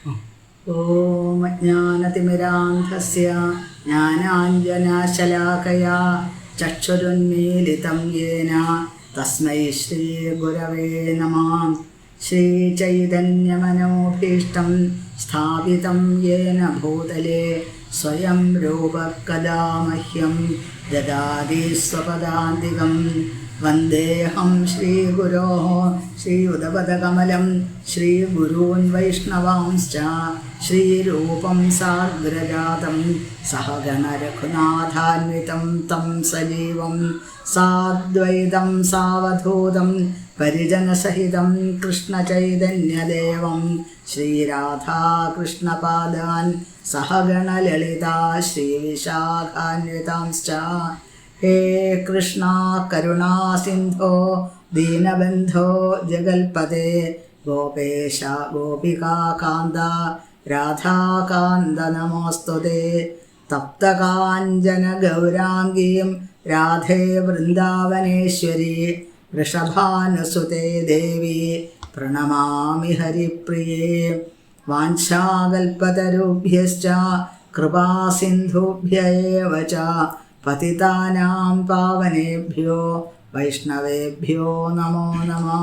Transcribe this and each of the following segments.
ഓം അജ്ഞാനതിമിരാന്ധസ്യ ജ്ഞാനാഞ്ജനശലാകയാ ചക്ഷുരുന്മീലിതം യേന തസ്മൈ ശ്രീഗുരവേ നമഃ. ശ്രീചൈതന്യമനോഭീഷ്ടം സ്ഥാപിതം യേന ഭൂതലേ സ്വയം രൂപഃ കദാ മഹ്യം ദദാതി സ്വപദാന്തികം. വന്ദേഹം ശ്രീഗുരോः ശ്രീയുതപദകമലം ശ്രീഗുരൂन् വൈഷ്ണവാംശ്ച ശ്രീരൂപം സാഗ്രജാതം സഹഗണരഘുനാഥാന്വിതം തം സജീവം സാദ്വൈതം സാവധൂതം പരിജനസഹിതം കൃഷ്ണചൈതന്യദേവം ശ്രീരാധാകൃഷ്ണപാദാൻ സഹഗണലളിതാ ശ്രീവിശാഖാന്വിതാംശ്ച. ഹേ കൃഷ്ണ കരുണാ സിന്ധോ ദീനബന്ധോ ജഗൽപദേ ഗോപേശ ഗോപികാകാന്ത രാധാകാന്ത നമോസ്തുതേ. തപ്തകാഞ്ചന ഗൗരാംഗീം രാധേ വൃന്ദാവനേശ്വരി വൃഷഭാനുസുതേ ദേവി പ്രണമാമി ഹരിപ്രിയേ. വാഞ്ചാകൽപതരുഭ്യശ്ച കൃപാസിന്ധുഭ്യ ഏവ ച പതിതാനാം പാവനേഭ്യോ വൈഷ്ണവേഭ്യോ നമോ നമഃ.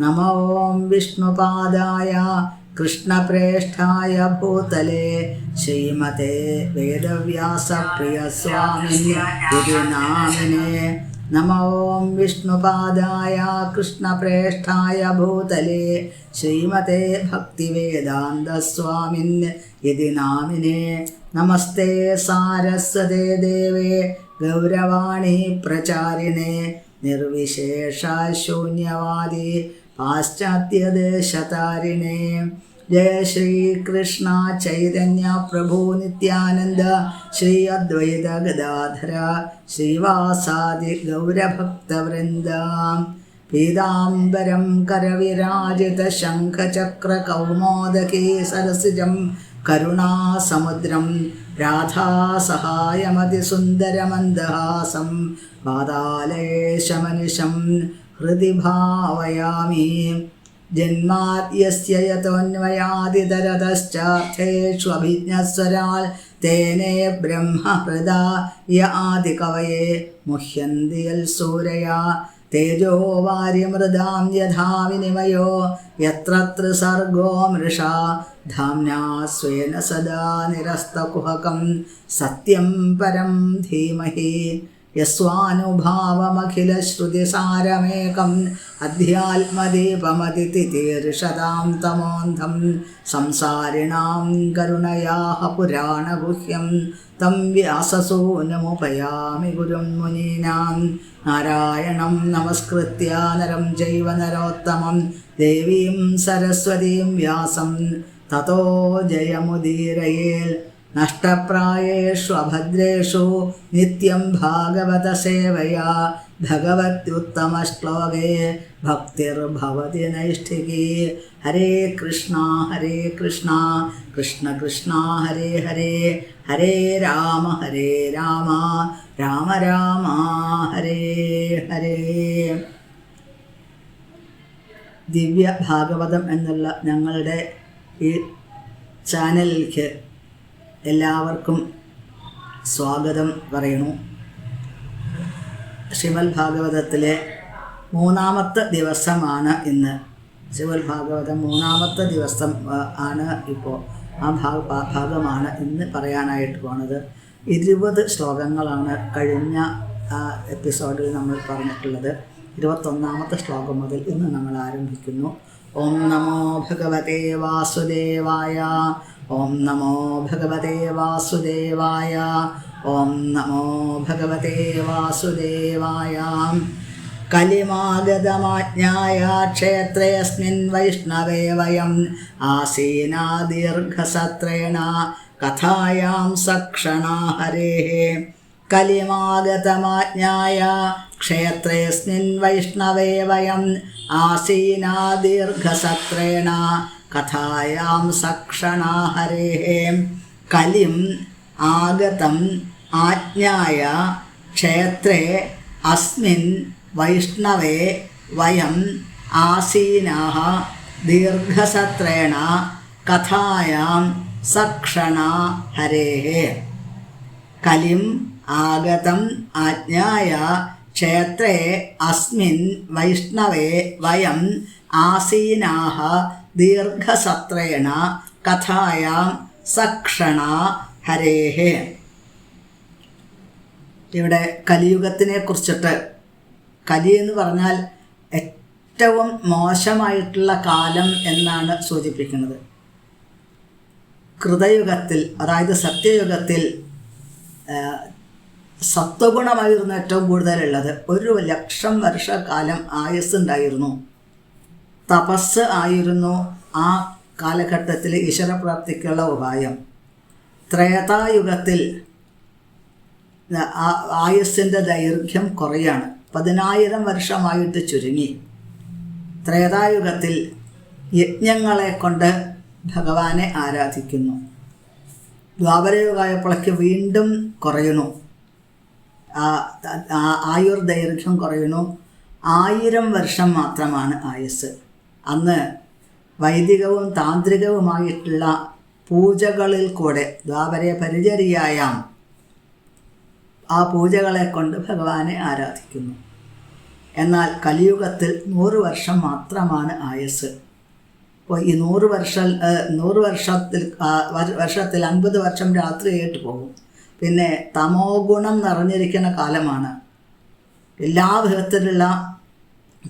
നമോ ഓം വിഷ്ണുപാദായ കൃഷ്ണപ്രേഷ്ഠായ ഭൂതലേ ശ്രീമതേ വേദവ്യാസപ്രിയസ്വാമിനേ നാമിനേ. നമോ ഓം വിഷ്ണുപാദായ കൃഷ്ണപ്രേഷ്ഠായ ഭൂതലേ ശ്രീമതേ ഭക്തിവേദാന്തസ്വാമിന് നാമിനേ. നമസ്തേ സാരസ്വതേ ദേവേ ഗൗരവാണി പ്രചാരിണേ നിർവിശേഷ ശൂന്യവാദി പാശ്ചാത്യദേശതാരിണേ. ജയ ശ്രീകൃഷ്ണ ചൈതന്യ പ്രഭു നിത്യാനന്ദ ശ്രീ അദ്വൈത ഗദാധര ശ്രീവാസാദി ഗൗരഭക്തവൃന്ദ. പീതാംബരം കരവിരാജിത ശംഖചക്ര കൗമോദകീ സരസിജം കരുണാസമുദ്രം രാധാസഹായമതിസുന്ദരമന്ദഹാസം പാതാലേശമനിശം ഹൃദി ഭാവയാമി. ജന്മാദ്യസ്യ യതോന്വയാദിതരതശ്ചാർത്ഥേഷ്വഭിജ്ഞസ്വരാൽ തേനേ ബ്രഹ്മഹൃദായ ആദികവയേ മുഹ്യന്തി യൽ സൂരയാ. തേജോ വാര്യമൃതാം യഥാ വിനിമയോ യത്ര ത്രിസർഗോ മൃഷാ ധാമ്നാ സ്വേന സദാ നിരസ്തകുഹകം സത്യം പരം ധീമഹി. യസ്വാനുഭാവമഖിലശ്രുതിസാരമേകം അധ്യാത്മദീപമതിതിതീർഷതാം തമോന്ധം സംസാരിണാം കരുണയാഃ പുരാണഗുഹ്യം തം വ്യാസസൂനമുപയാമി ഗുരും മുനീനാം. നാരായണം നമസ്കൃത്യ നരം ചൈവ നരോത്തമം ദേവീം സരസ്വതീം വ്യാസം തതോ ജയമുദീരയേൽ. നഷ്ടപ്രായേഷു അഭദ്രേഷു നിത്യം ഭാഗവത സേവയാ ഭഗവത്യുത്തമശ്ലോകേ ഭക്തിർഭവതി നൈഷ്ഠികീ. ഹരേ കൃഷ്ണ കൃഷ്ണ കൃഷ്ണ ഹരേ ഹരേ ഹരേ രാമ രാമ രാമ ഹരേ ഹരേ. ദിവ്യ ഭാഗവതം എന്നുള്ള ഞങ്ങളുടെ ഈ ചാനലിലേക്ക് എല്ലാവർക്കും സ്വാഗതം പറയുന്നു. ശ്രീമദ് ഭാഗവതത്തിലെ മൂന്നാമത്തെ ദിവസമാണ് ഇന്ന്. ശ്രീമദ് ഭാഗവതം മൂന്നാമത്തെ ദിവസം ആണ് ഇപ്പോൾ. ആ ഭാഗമാണ് ഇന്ന് പറയാനായിട്ട് പോണത്. 20 ശ്ലോകങ്ങളാണ് കഴിഞ്ഞ എപ്പിസോഡിൽ നമ്മൾ പറഞ്ഞിട്ടുള്ളത്. 21ാമത്തെ ശ്ലോകം മുതൽ ഇന്ന് നമ്മൾ ആരംഭിക്കുന്നു. ഓം നമോ ഭഗവതേ വാസുദേവായ. ഓം നമോ ഭഗവതേ വാസുദേവായ. ഓം നമോ ഭഗവതേ വാസുദേവായ. കലിമാഗതമാജ്ഞായ ക്ഷേത്രേऽസ്മിन् വൈഷ്ണവേ വയം ആസീനാ ദീർഘസത്രേണ കഥായാം സക്ഷണാ ഹരേഃ. കലിമാഗതമാജ്ഞായ ക്ഷേത്രേऽസ്മിन् വൈഷ്ണവേ വയം ആസീനാ ദീർഘസത്രേണ കഥായാം സക്ഷണാ ഹരേഃ. കലിം ആഗതം ആജ്ഞായ ക്ഷേത്രേ അസ്മിൻ വൈഷ്ണവേ വയം ആസീനാഃ ദീർഘസത്രേണ കഥായാം സക്ഷണാ ഹരേः കലിം ആഗതം ആജ്ഞായ ക്ഷേത്രേ അസ്മിൻ വൈഷ്ണവേ വയം ആസീനാഃ ദീർഘസത്രേണ കഥായാം സക്ഷണാ ഹരേः. ഇവിടെ കലിയുഗത്തിനെ കുറിച്ചിട്ട്, കലി എന്ന് പറഞ്ഞാൽ ഏറ്റവും മോശമായിട്ടുള്ള കാലം എന്നാണ് സൂചിപ്പിക്കുന്നത്. കൃതയുഗത്തിൽ, അതായത് സത്യയുഗത്തിൽ സത്വഗുണമായിരുന്നു ഏറ്റവും കൂടുതലുള്ളത്. 1,00,000 വർഷക്കാലം ആയുസ്സുണ്ടായിരുന്നു. തപസ് ആയിരുന്നു ആ കാലഘട്ടത്തിൽ ഈശ്വരപ്രാപ്തിക്കുള്ള ഉപായം. ത്രേതായുഗത്തിൽ ആയുസ്സിൻ്റെ ദൈർഘ്യം കുറയാണ്, 10,000 വർഷമായിട്ട് ചുരുങ്ങി. ത്രേതായുഗത്തിൽ യജ്ഞങ്ങളെ കൊണ്ട് ഭഗവാനെ ആരാധിക്കുന്നു. ദ്വാപരയുഗമായപ്പോഴേക്ക് വീണ്ടും കുറയുന്നു, ആയുർദൈർഘ്യം കുറയുന്നു. 1000 വർഷം മാത്രമാണ് ആയുസ്. അന്ന് വൈദികവും താന്ത്രികവുമായിട്ടുള്ള പൂജകളിൽ കൂടെ ദ്വാപരയെ പരിചര്യായാം ആ പൂജകളെ കൊണ്ട് ഭഗവാനെ ആരാധിക്കുന്നു. എന്നാൽ കലിയുഗത്തിൽ 100 വർഷം മാത്രമാണ് ആയുസ്. അപ്പോൾ ഈ 100 വർഷത്തിൽ 50 വർഷം രാത്രിയായിട്ട് പോകും. പിന്നെ തമോ ഗുണം നിറഞ്ഞിരിക്കുന്ന കാലമാണ്. എല്ലാ വിധത്തിലുള്ള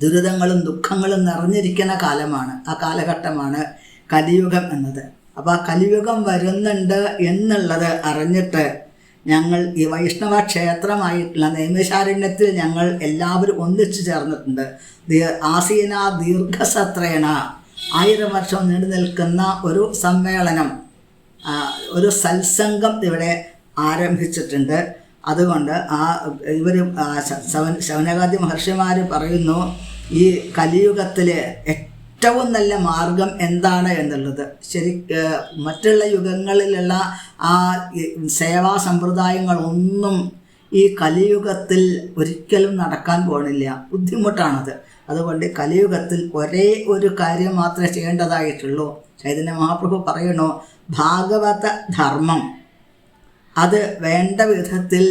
ദുരിതങ്ങളും ദുഃഖങ്ങളും നിറഞ്ഞിരിക്കുന്ന കാലമാണ്, ആ കാലഘട്ടമാണ് കലിയുഗം എന്നത്. അപ്പോൾ ആ കലിയുഗം വരുന്നുണ്ട് എന്നുള്ളത് അറിഞ്ഞിട്ട് ഞങ്ങൾ ഈ വൈഷ്ണവ ക്ഷേത്രമായിട്ടുള്ള നൈമിഷാരണ്യത്തിൽ ഞങ്ങൾ എല്ലാവരും ഒന്നിച്ചു ചേർന്നിട്ടുണ്ട്. ആസീന ദീർഘസത്രേണ 1000 വർഷം നീണ്ടു നിൽക്കുന്ന ഒരു സമ്മേളനം, ഒരു സത്സംഗം ഇവിടെ ആരംഭിച്ചിട്ടുണ്ട്. അതുകൊണ്ട് ഇവർ ശൗനകാദി മഹർഷിമാർ പറയുന്നു, ഈ കലിയുഗത്തിൽ ഏറ്റവും നല്ല മാർഗം എന്താണ് എന്നുള്ളത്. മറ്റുള്ള യുഗങ്ങളിലുള്ള ആ സേവാ സമ്പ്രദായങ്ങളൊന്നും ഈ കലിയുഗത്തിൽ ഒരിക്കലും നടക്കാൻ പോണില്ല, ബുദ്ധിമുട്ടാണത്. അതുകൊണ്ട് കലിയുഗത്തിൽ ഒരേ ഒരു കാര്യം മാത്രമേ ചെയ്യേണ്ടതായിട്ടുള്ളൂ. ചൈതന്യ മഹാപ്രഭു പറയുന്നു, ഭാഗവത ധർമ്മം അത് വേണ്ട വിധത്തിൽ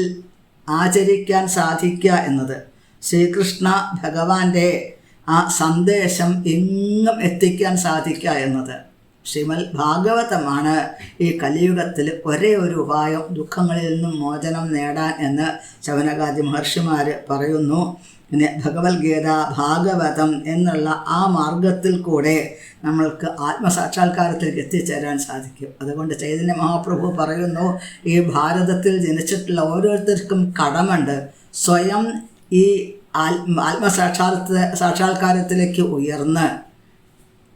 ആചരിക്കാൻ സാധിക്കുക എന്നത്, ശ്രീകൃഷ്ണ ഭഗവാന്റെ ആ സന്ദേശം എങ്ങും എത്തിക്കാൻ സാധിക്കുക എന്നത്. ശ്രീമൽ ഭാഗവതമാണ് ഈ കലിയുഗത്തിൽ ഒരേ ഒരു ഉപായം ദുഃഖങ്ങളിൽ നിന്നും മോചനം നേടാൻ എന്ന് ശൗനകാദി മഹർഷിമാർ പറയുന്നു. പിന്നെ ഭഗവത്ഗീത, ഭാഗവതം എന്നുള്ള ആ മാർഗത്തിൽ കൂടെ നമ്മൾക്ക് ആത്മസാക്ഷാത്കാരത്തിലേക്ക് എത്തിച്ചേരാൻ സാധിക്കും. അതുകൊണ്ട് ചൈതന്യ മഹാപ്രഭു പറയുന്നു, ഈ ഭാരതത്തിൽ ജനിച്ചിട്ടുള്ള ഓരോരുത്തർക്കും കടമുണ്ട് സ്വയം ഈ സാക്ഷാത്കാരത്തിലേക്ക് ഉയർന്ന്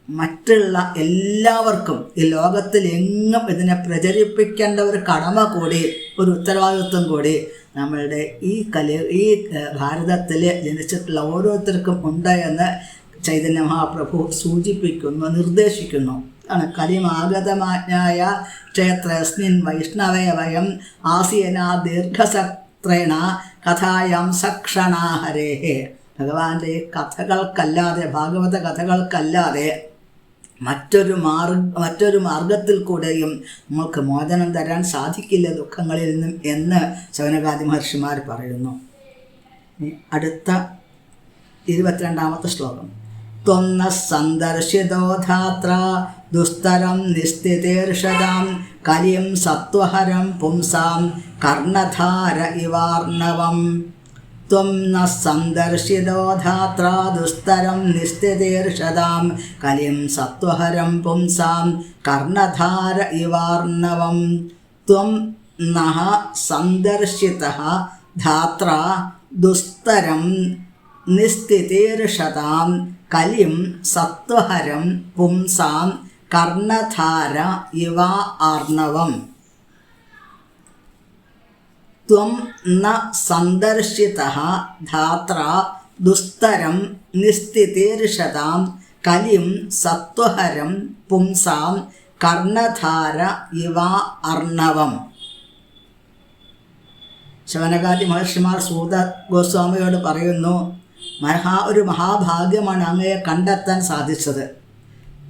മറ്റുള്ള എല്ലാവർക്കും ഈ ലോകത്തിൽ എങ്ങും ഇതിനെ പ്രചരിപ്പിക്കേണ്ട ഒരു കടമ കൂടി, ഒരു ഉത്തരവാദിത്വം കൂടി നമ്മളുടെ ഈ ഭാരതത്തിൽ ജനിച്ചിട്ടുള്ള ഓരോരുത്തർക്കും ഉണ്ട് എന്ന് ചൈതന്യ മഹാപ്രഭു സൂചിപ്പിക്കുന്നു, നിർദ്ദേശിക്കുന്നു. ആണ് കലിമാഗതമാജ്ഞായ ക്ഷേത്രസ്മിൻ വൈഷ്ണവേ വയം ആസീന ദീർഘസത്രേണ കഥായം സക്ഷണാ ഹരേഹേ. ഭഗവാന്റെ കഥകൾക്കല്ലാതെ, ഭാഗവത കഥകൾക്കല്ലാതെ മറ്റൊരു മാർഗത്തിൽ കൂടെയും നമുക്ക് മോചനം തരാൻ സാധിക്കില്ല ദുഃഖങ്ങളിൽ നിന്നും എന്ന് ശൗനകാദി മഹർഷിമാർ പറയുന്നു. അടുത്ത 22ാമത്തെ ശ്ലോകം. ത്വന്ന സന്ദർശിതോ ധാത്ര ദുസ്തരം നിസ്ഥിതീർഷതാം കലിം സത്വഹരം പുംസാം കർണധാര ഇവാർണവം. ത്വം ന സന്ദർശിതോ ധാത്ര ദുസ്തരം നിസ്ഥിതീർഷതാം കലിം സത്വഹരം പുംസാം കർണധാര ഇവാർണവം. ത്വം നഃ സന്ദർശിതഃ ധാത്ര ദുസ്തരം നിസ്ഥിതീർഷതാം കലിം സത്വഹരം പുംസാം കർണധാര ഇവ ആർണവം. ത്വം ന സന്ദർശിതഃ ധാത്ര ദുസ്തരം നിസ്ഥിതീർഷതാം കലിം സത്വഹരം പുംസാം കർണധാര ഇവ അർണവം. ശൗനകാദി മഹർഷിമാർ സൂത ഗോസ്വാമിയോട് പറയുന്നു, ഒരു മഹാഭാഗ്യമാണ് അങ്ങയെ കണ്ടെത്താൻ സാധിച്ചത്.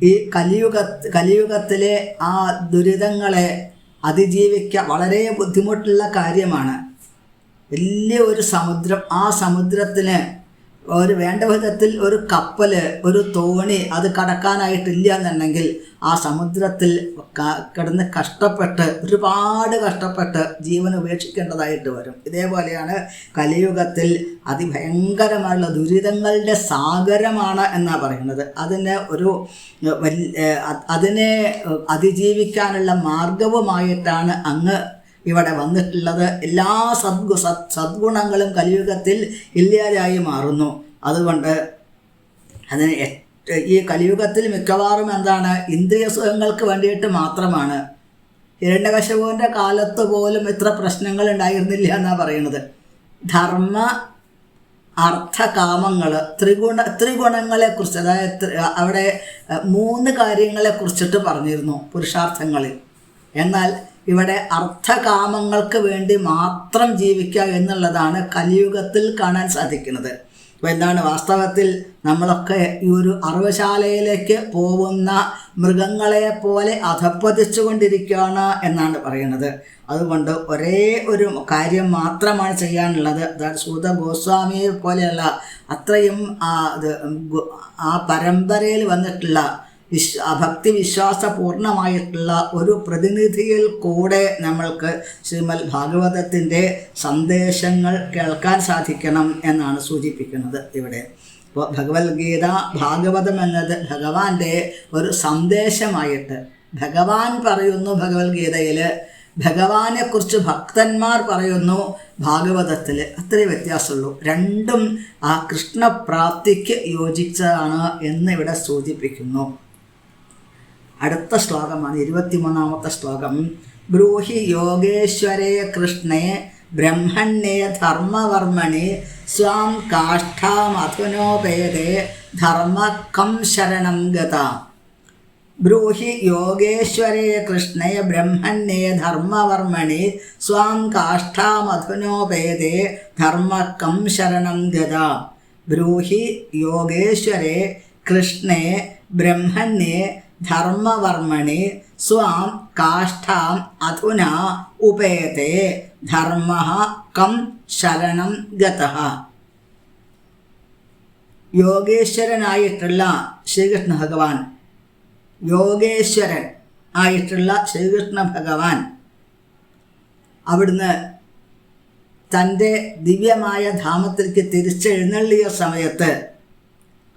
ഈ കലിയുഗത്തിലെ ആ ദുരിതങ്ങളെ അതിജീവിക്കുക വളരെ ബുദ്ധിമുട്ടുള്ള കാര്യമാണ്. വലിയ ഒരു സമുദ്രം, ആ സമുദ്രത്തിന് ഒരു വേണ്ട വിധത്തിൽ ഒരു കപ്പൽ, ഒരു തോണി അത് കടക്കാനായിട്ടില്ല എന്നുണ്ടെങ്കിൽ ആ സമുദ്രത്തിൽ കിടന്ന് ഒരുപാട് കഷ്ടപ്പെട്ട് ജീവൻ ഉപേക്ഷിക്കേണ്ടതായിട്ട് വരും. ഇതേപോലെയാണ് കലിയുഗത്തിൽ അതിഭയങ്കരമായുള്ള ദുരിതങ്ങളുടെ സാഗരമാണ് എന്നാണ് പറയുന്നത്. അതിനെ അതിജീവിക്കാനുള്ള മാർഗവുമായിട്ടാണ് അങ്ങ് ഇവിടെ വന്നിട്ടുള്ളത്. എല്ലാ സദ്ഗുണങ്ങളും കലിയുഗത്തിൽ ഇല്ലാതായി മാറുന്നു. അതുകൊണ്ട് അതിന് ഈ കലിയുഗത്തിൽ മിക്കവാറും എന്താണ്, ഇന്ദ്രിയ സുഖങ്ങൾക്ക് വേണ്ടിയിട്ട് മാത്രമാണ്. ഹിരണ്യകശിപുവിൻ്റെ കാലത്ത് പോലും ഇത്ര പ്രശ്നങ്ങൾ ഉണ്ടായിരുന്നില്ല എന്നാണ് പറയുന്നത്. ധർമ്മ അർത്ഥ കാമങ്ങൾ, ത്രിഗുണങ്ങളെക്കുറിച്ച്, അതായത് അവിടെ 3 കാര്യങ്ങളെക്കുറിച്ചിട്ട് പറഞ്ഞിരുന്നു പുരുഷാർത്ഥങ്ങളിൽ. എന്നാൽ ഇവിടെ അർത്ഥകാമങ്ങൾക്ക് വേണ്ടി മാത്രം ജീവിക്കുക എന്നുള്ളതാണ് കലിയുഗത്തിൽ കാണാൻ സാധിക്കുന്നത്. അപ്പോൾ എന്താണ് വാസ്തവത്തിൽ നമ്മളൊക്കെ ഈ ഒരു അറവശാലയിലേക്ക് പോകുന്ന മൃഗങ്ങളെ പോലെ അധപ്പതിച്ചു കൊണ്ടിരിക്കുകയാണ് എന്നാണ് പറയുന്നത്. അതുകൊണ്ട് ഒരേ ഒരു കാര്യം മാത്രമാണ് ചെയ്യാനുള്ളത്. അതായത് സൂത ഗോസ്വാമിയെ പോലെയുള്ള അത്രയും ആ പരമ്പരയിൽ വന്നിട്ടുള്ള ഭക്തി വിശ്വാസപൂർണമായിട്ടുള്ള ഒരു പ്രതിനിധിയിൽ കൂടെ നമ്മൾക്ക് ശ്രീമദ് ഭാഗവതത്തിൻ്റെ സന്ദേശങ്ങൾ കേൾക്കാൻ സാധിക്കണം എന്നാണ് സൂചിപ്പിക്കുന്നത് ഇവിടെ. അപ്പോൾ ഭഗവത്ഗീത, ഭാഗവതം എന്നത് ഭഗവാന്റെ ഒരു സന്ദേശമായിട്ട് ഭഗവാൻ പറയുന്നു ഭഗവത്ഗീതയിൽ, ഭഗവാനെക്കുറിച്ച് ഭക്തന്മാർ പറയുന്നു ഭാഗവതത്തിൽ. അത്രേ വ്യത്യാസമുള്ളൂ. രണ്ടും ആ കൃഷ്ണപ്രാപ്തിക്ക് യോജിച്ചതാണ് എന്ന് ഇവിടെ സൂചിപ്പിക്കുന്നു. അടുത്ത ശ്ലോകമാണ് 23ാമത്തെ ശ്ലോകം. ബ്രൂഹി യോഗേശ്വരേ കൃഷ്ണേ ബ്രഹ്മണ്യേ ധർമ്മവർമ്മണി സ്വാം കാഷ്ഠാമധുനോപേതേ ധർമ്മ കം ശരണം ഗത. ബ്രൂഹി യോഗേശ്വരേ കൃഷ്ണേ ബ്രഹ്മണ്യേ ധർമ്മവർമ്മണി സ്വാം കാഷ്ഠാമധുനോപേതേ ധർമ്മ കം ശരണം ഗത. ബ്രൂഹി യോഗേശ്വരേ കൃഷ്ണേ ബ്രഹ്മണ്യേ ധർമ്മവർമ്മണി സ്വാം കാഷ്ഠാം അധുന ഉപേതേ ധർമ്മ കം ശരണം ഗതഃ. യോഗേശ്വരനായിട്ടുള്ള ശ്രീകൃഷ്ണ ഭഗവാൻ, യോഗേശ്വരൻ ആയിട്ടുള്ള ശ്രീകൃഷ്ണ ഭഗവാൻ അവിടുന്ന് തൻ്റെ ദിവ്യമായ ധാമത്തിലേക്ക് തിരിച്ചെഴുന്നള്ളിയ സമയത്ത്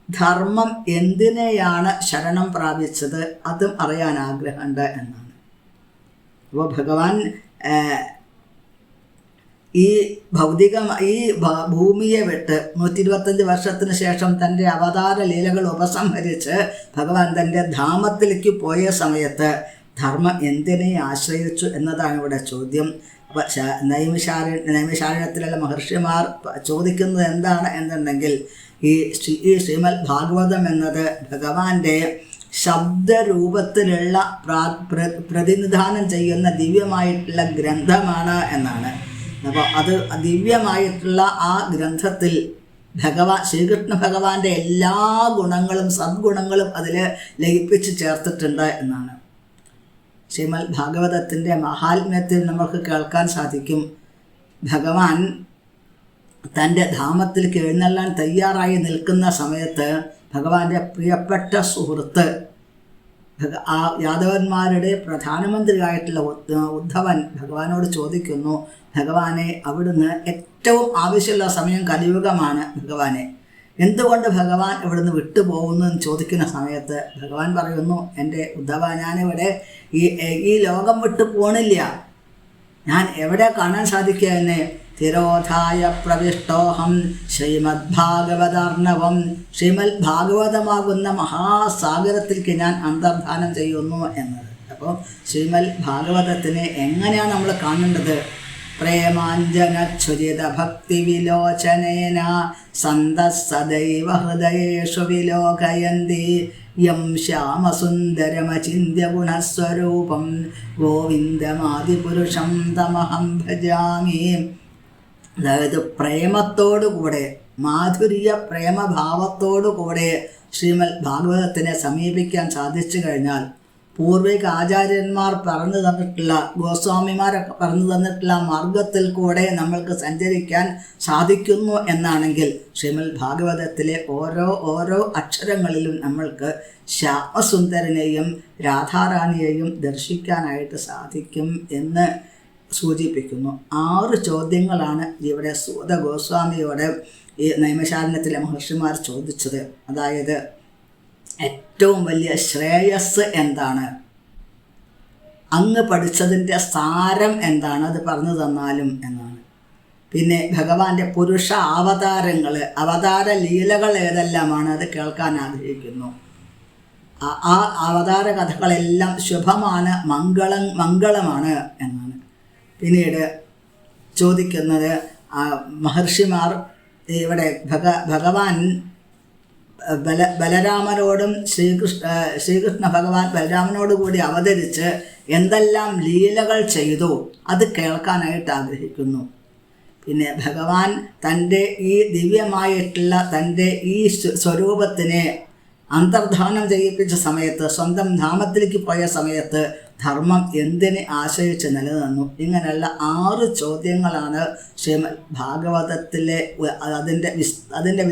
ധർമ്മം എന്തിനെയാണ് ശരണം പ്രാപിച്ചത് അതും അറിയാൻ ആഗ്രഹമുണ്ട് എന്നാണ്. അപ്പോൾ ഭഗവാൻ ഈ ഭൂമിയെ വിട്ട് 125 വർഷത്തിന് ശേഷം തൻ്റെ അവതാര ലീലകൾ ഉപസംഹരിച്ച് ഭഗവാൻ തൻ്റെ ധാമത്തിലേക്ക് പോയ സമയത്ത് ധർമ്മം എന്തിനെ ആശ്രയിച്ചു എന്നതാണ് ഇവിടെ ചോദ്യം. അപ്പോൾ നൈമിഷാരണ്യത്തിലുള്ള മഹർഷിമാർ ചോദിക്കുന്നത് എന്താണ് എന്നുണ്ടെങ്കിൽ ഈ ശ്രീമദ് ഭാഗവതം എന്നത് ഭഗവാന്റെ ശബ്ദരൂപത്തിലുള്ള പ്രതിനിധാനം ചെയ്യുന്ന ദിവ്യമായിട്ടുള്ള ഗ്രന്ഥമാണ് എന്നാണ്. അപ്പോൾ അത് ദിവ്യമായിട്ടുള്ള ആ ഗ്രന്ഥത്തിൽ ശ്രീകൃഷ്ണ ഭഗവാന്റെ എല്ലാ ഗുണങ്ങളും സദ്ഗുണങ്ങളും അതിൽ ലയിപ്പിച്ച് ചേർത്തിട്ടുണ്ട് എന്നാണ്. ശ്രീമദ് ഭാഗവതത്തിൻ്റെ മഹാത്മ്യത്തിൽ നമുക്ക് കേൾക്കാൻ സാധിക്കും. ഭഗവാൻ തൻ്റെ ധാമത്തിലേക്ക് എഴുന്നള്ളാൻ തയ്യാറായി നിൽക്കുന്ന സമയത്ത് ഭഗവാന്റെ പ്രിയപ്പെട്ട സുഹൃത്ത് ആ യാദവന്മാരുടെ പ്രധാനമന്ത്രിയായിട്ടുള്ള ഉദ്ധവൻ ഭഗവാനോട് ചോദിക്കുന്നു, ഭഗവാനെ അവിടുന്ന് ഏറ്റവും ആവശ്യമുള്ള സമയം കലിയുഗമാണ് ഭഗവാനെ, എന്തുകൊണ്ട് ഭഗവാൻ ഇവിടുന്ന് വിട്ടുപോകുന്നു എന്ന് ചോദിക്കുന്ന സമയത്ത് ഭഗവാൻ പറയുന്നു, എൻ്റെ ഉദ്ധവ, ഞാനിവിടെ ഈ ലോകം വിട്ടു പോണില്ല. ഞാൻ എവിടെ കാണാൻ സാധിക്കുക എന്നെ? തിരോധായ പ്രവിഷ്ടോഹം ശ്രീമദ് ഭാഗവതാർണവം, ശ്രീമദ് ഭാഗവതമാകുന്ന മഹാസാഗരത്തിലേക്ക് ഞാൻ അന്തർധാനം ചെയ്യുന്നു എന്നത്. അപ്പോൾ ശ്രീമദ് ഭാഗവതത്തിനെ എങ്ങനെയാണ് നമ്മൾ കാണേണ്ടത്? പ്രേമാഞ്ജനച്ഛുരിത ഭക്തി വിലോചനേന സന്തഃ സദൈവ ഹൃദയേഷു വിലോകയന്തി യം ശ്യാമസുന്ദരമചിന്യ ഗുണസ്വരൂപം ഗോവിന്ദമാദിപുരുഷം തമഹം ഭജാമി. അതായത് പ്രേമത്തോടുകൂടെ, മാധുര്യ പ്രേമഭാവത്തോടുകൂടെ ശ്രീമദ് ഭാഗവതത്തിനെ സമീപിക്കാൻ സാധിച്ചു കഴിഞ്ഞാൽ പൂർവിക ആചാര്യന്മാർ പറഞ്ഞു തന്നിട്ടുള്ള, ഗോസ്വാമിമാരൊക്കെ പറഞ്ഞു തന്നിട്ടുള്ള മാർഗത്തിൽ കൂടെ നമ്മൾക്ക് സഞ്ചരിക്കാൻ സാധിക്കുന്നു എന്നാണെങ്കിൽ ശ്രീമദ് ഭാഗവതത്തിലെ ഓരോ അക്ഷരങ്ങളിലും നമ്മൾക്ക് ശ്യാമസുന്ദരനെയും രാധാറാണിയെയും ദർശിക്കാനായിട്ട് സാധിക്കും എന്ന് സൂചിപ്പിക്കുന്നു. 6 ചോദ്യങ്ങളാണ് ഇവിടെ സൂത ഗോസ്വാമിയോട് ഈ നൈമിഷാരണ്യത്തിലെ മഹർഷിമാർ ചോദിച്ചത്. അതായത് ഏറ്റവും വലിയ ശ്രേയസ് എന്താണ്, അങ്ങ് പഠിച്ചതിൻ്റെ സാരം എന്താണ്, അത് പറഞ്ഞു തന്നാലും എന്നാണ്. പിന്നെ ഭഗവാന്റെ പുരുഷ അവതാര ലീലകൾ ഏതെല്ലാമാണ്, അത് കേൾക്കാൻ ആഗ്രഹിക്കുന്നു. ആ അവതാര കഥകളെല്ലാം ശുഭമാണ്, മംഗളമാണ് എന്നാണ്. പിന്നീട് ചോദിക്കുന്നത്, മഹർഷിമാർ ഇവിടെ ഭഗവാൻ ബലരാമനോടും ശ്രീകൃഷ്ണ ഭഗവാൻ ബലരാമനോട് കൂടി അവതരിച്ച് എന്തെല്ലാം ലീലകൾ ചെയ്തു അത് കേൾക്കാനായിട്ട് ആഗ്രഹിക്കുന്നു. പിന്നെ ഭഗവാൻ തൻ്റെ ഈ ദിവ്യമായിട്ടുള്ള തൻ്റെ ഈ സ്വരൂപത്തിനെ അന്തർധാനം ചെയ്യിപ്പിച്ച സമയത്ത്, സ്വന്തം ധാമത്തിലേക്ക് പോയ സമയത്ത് ധർമ്മം എന്തിനെ ആശ്രയിച്ച് നിലനിന്നു. ഇങ്ങനെയുള്ള 6 ചോദ്യങ്ങളാണ് ശ്രീമദ് ഭാഗവതത്തിലെ അതിൻ്റെ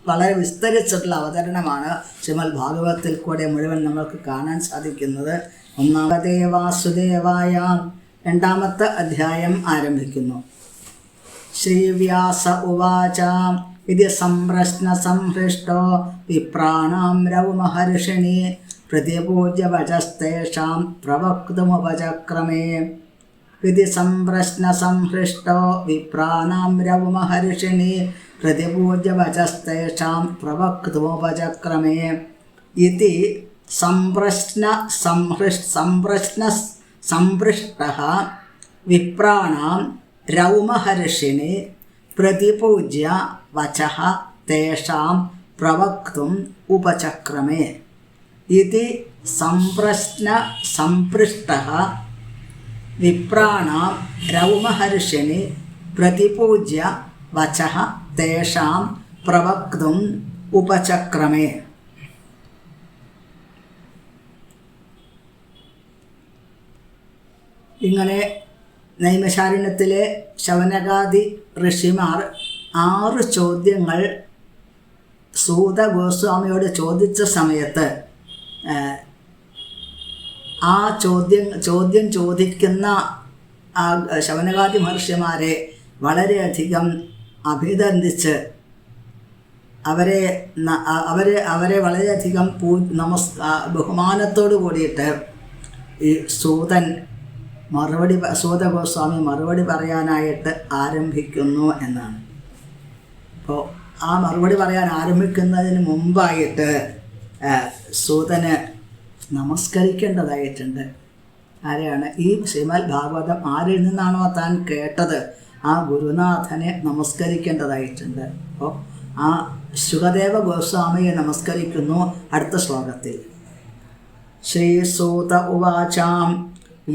വളരെ വിസ്തരിച്ചിട്ടുള്ള അവതരണമാണ് ശ്രീമദ് ഭാഗവതത്തിൽ കൂടെ മുഴുവൻ നമ്മൾക്ക് കാണാൻ സാധിക്കുന്നത്. ഒന്നാമതേ വാസുദേവായ 2ാമത്തെ അധ്യായം ആരംഭിക്കുന്നു. ശ്രീവ്യാസ ഉവാച ഇതി സംപ്രശ്ന സംഹൃഷ്ടോ വിപ്രാണാം രൗമഹർഷിണി പ്രതിപൂജ്യ വചസ്തേഷാം പ്രവക്തുമുപചക്രമേ. ഇതി സംപ്രശ്ന സംഹൃഷ്ടോ വിപ്രാണാം രൗമഹർഷിണി പ്രതിപൂജ്യ വചസ്തേഷാം പ്രവക്തുമുപചക്രമേ. ഇതി സംപ്രശ്നഃ വിപ്രാണാം രൗമഹർഷിണി പ്രതിപൂജ്യ വചഃ തേഷാം പ്രവക്തും ഉപചക്രമേ. ഇതി സംപൃഷ്ടഃ വിപ്രാണാം രൗമഹർഷിണി പ്രതിപൂജ്യ വചഃ തേഷാം പ്രവക്തും ഉപചക്രമേ. ഇങ്ങനെ നൈമിഷാരണ്യത്തിലെ ശൗനകാദി ഋഷിമാർ 6 ചോദ്യങ്ങൾ സൂത ഗോസ്വാമിയോട് ചോദിച്ച സമയത്ത് ആ ചോദ്യം ചോദിക്കുന്ന ആ ശൗനകാദി മഹർഷിമാരെ വളരെയധികം അഭിനന്ദിച്ച് അവരെ വളരെയധികം ബഹുമാനത്തോടു കൂടിയിട്ട് ഈ സൂത ഗോസ്വാമി മറുപടി പറയാനായിട്ട് ആരംഭിക്കുന്നു എന്നാണ്. അപ്പോൾ ആ മറുപടി പറയാൻ ആരംഭിക്കുന്നതിന് മുമ്പായിട്ട് സൂതന് നമസ്കരിക്കേണ്ടതായിട്ടുണ്ട്. ആരെയാണ്? ഈ ശ്രീമദ് ഭാഗവതം ആരിൽ നിന്നാണോ താൻ കേട്ടത് ആ ഗുരുനാഥനെ നമസ്കരിക്കേണ്ടതായിട്ടുണ്ട്. അപ്പോൾ ആ ശുകദേവ ഗോസ്വാമിയെ നമസ്കരിക്കുന്നു. അടുത്ത ശ്ലോകത്തിൽ ശ്രീസൂത ഉവാചാം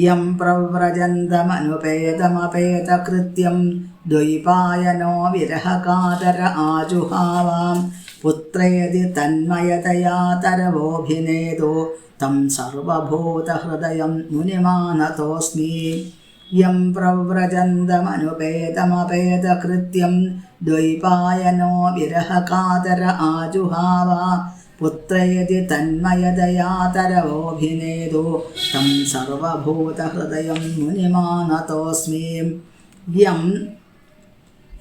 യം പ്രവ്രജന്തമനുപേതമപേതകൃത്യം ദ്വൈപായനോ വിരഹകാതര ആജുഹാവാം പുത്രേതി തന്മയതയാതരവോഭിനേദോ തം സർവഭൂതഹൃദയം മുനിമാനതോസ്മി. യം പ്രവ്രജന്തമനുപേതമപേതകൃത്യം ദ്വൈപായനോ വിരഹകാതര ആജുഹാവ പുത്രയതി തന്മയതയാതരവോഭിനേദോ തം സർവഭൂതഹൃദയം മുനിമാനതോസ്മി. യം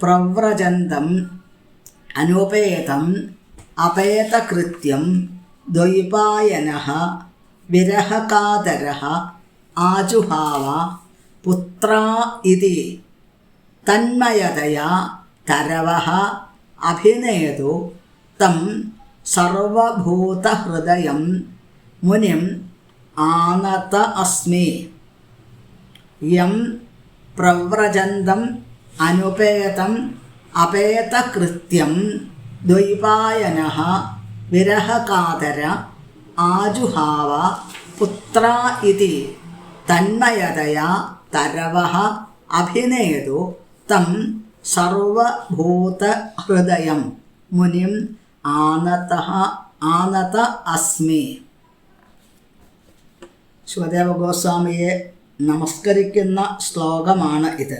പ്രവ്രജന്തം അനുപേതം അപേതകൃത്യം ദ്വൈപായനഃ വിരഹകാതരഃ ആജുഹാവ പുത്രാ ഇതി തന്മയതയാ തരവഃ അഭിനേദോ തം സർവഭൂതഹൃദയം മുനിം ആനത അസ്മി. യം പ്രവ്രജന്തം അനുപേതം അപേതകൃത്യം ദ്വൈപായനഃ വിരഹകാതര ആജുഹാവ പുത്രാ ഇതി തന്മയതയാ തരവഃ അഭിനേദോ തം സർവഭൂതഹൃദയം മുനിം ആനതഃ ആനത അസ്മി. ശുകദേവ ഗോസ്വാമിയെ നമസ്കരിക്കുന്ന ശ്ലോകമാണ് ഇത്.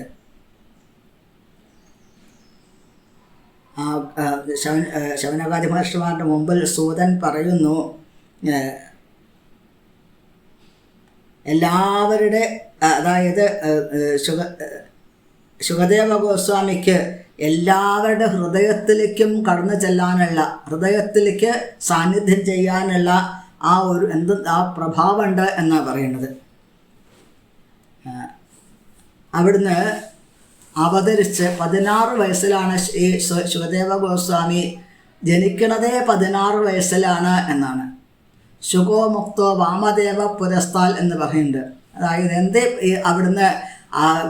ശൗനകാദി മഹർഷിമാരുടെ മുമ്പിൽ സൂതൻ പറയുന്നു, എല്ലാവരുടെ അതായത് ശുകദേവ ഗോസ്വാമിക്ക് എല്ലാവരുടെ ഹൃദയത്തിലേക്കും കടന്നു ചെല്ലാനുള്ള, ഹൃദയത്തിലേക്ക് സാന്നിധ്യം ചെയ്യാനുള്ള ആ പ്രഭാവമുണ്ട് എന്നാണ് പറയുന്നത്. അവിടുന്ന് അവതരിച്ച് 16 വയസ്സിലാണ് ഈ ശുകദേവ ഗോസ്വാമി ജനിക്കണതേ 16 വയസ്സിലാണ് എന്നാണ്. ശുഗോ മുക്തോ വാമദേവ പുരസ്താൽ എന്ന് പറയുന്നുണ്ട്. അതായത് എന്തേ അവിടുന്ന്